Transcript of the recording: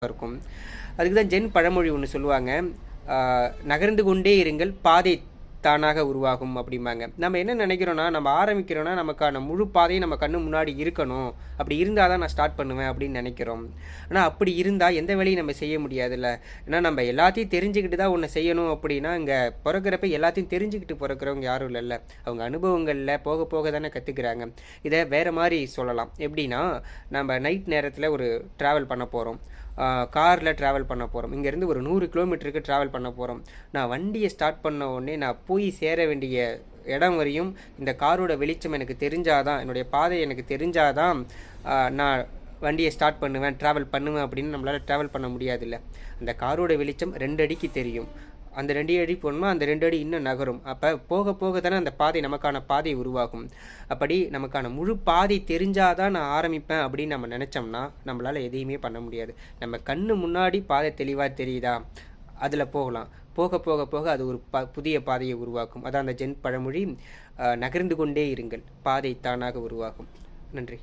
இருக்கும். அதுக்கு தான் ஜென் பழமொழி ஒண்ணு சொல்லுவாங்க. ஆ "நகர்ந்து கொண்டே இருங்கள், பாதை தானாக உருவாகும்" அப்படிம்பாங்க. நம்ம என்ன நெனைக்கிறோம்னா, நம்ம ஆரம்பிக்கிறோம்னா, நமக்கான முழு பாதையும் நம்ம கண்ணு முன்னாடி இருக்கணும். அப்படி இருந்தா தான் நான் ஸ்டார்ட் பண்ணுவேன் அப்படின்னு நெனைக்கிறோம். ஆனா அப்படி இருந்தா எந்த வேலையும் நம்ம செய்ய முடியாதுல்ல. ஏன்னா நம்ம எல்லாத்தையும் தெரிஞ்சுக்கிட்டு தான் ஒண்ண செய்யணும் அப்படின்னா, இங்க பொறக்கிறப்ப எல்லாத்தையும் தெரிஞ்சுக்கிட்டு பொறக்கிறவங்க யாரும் இல்லல்ல. அவங்க அனுபவங்கள்ல போக போக தானே கத்துக்கிறாங்க. இத வேற மாரி சொல்லலாம். எப்படின்னா, நம்ம நைட் நேரத்தில ஒரு டிராவல் பண்ண போறோம். கார்ல டிராவல் பண்ண போறோம். இங்கேருந்து ஒரு 100 கிலோமீட்டருக்கு டிராவல் பண்ண போறோம். நான் வண்டிய ஸ்டார்ட் பண்ண உடனே நான் போய் சேர வேண்டிய இடம் வரையும் இந்த காரோட வெளிச்சம் எனக்கு தெரிஞ்சா தான், என்னுடைய பாதை எனக்கு தெரிஞ்சா தான் நான் வண்டிய ஸ்டார்ட் பண்ணுவேன், டிராவல் பண்ணுவேன் அப்படின்னு நம்மளால டிராவல் பண்ண முடியாதுல்ல. அந்த காரோட வெளிச்சம் 2 அடிக்கு தெரியும். அந்த 2 அடி போனோம்னா, அந்த 2 அடி இன்னும் நகரும். அப்ப போக போக தானே அந்த பாதை நமக்கான பாதை உருவாகும். அப்படி நமக்கான முழு பாதை தெரிஞ்சா தான் நான் ஆரம்பிப்பேன் அப்படின்னு நம்ம நெனைச்சோம்னா, நம்மளால எதையுமே பண்ண முடியாது. நம்ம கண்ணு முன்னாடி பாதை தெளிவா தெரியுதா? அதுல போகலாம். போக போக போக அது ஒரு புதிய பாதையை உருவாக்கும். அதான் அந்த ஜென் பழமொழி, "நகர்ந்து கொண்டே இருங்கள், பாதை தானாக உருவாகும்." நன்றி.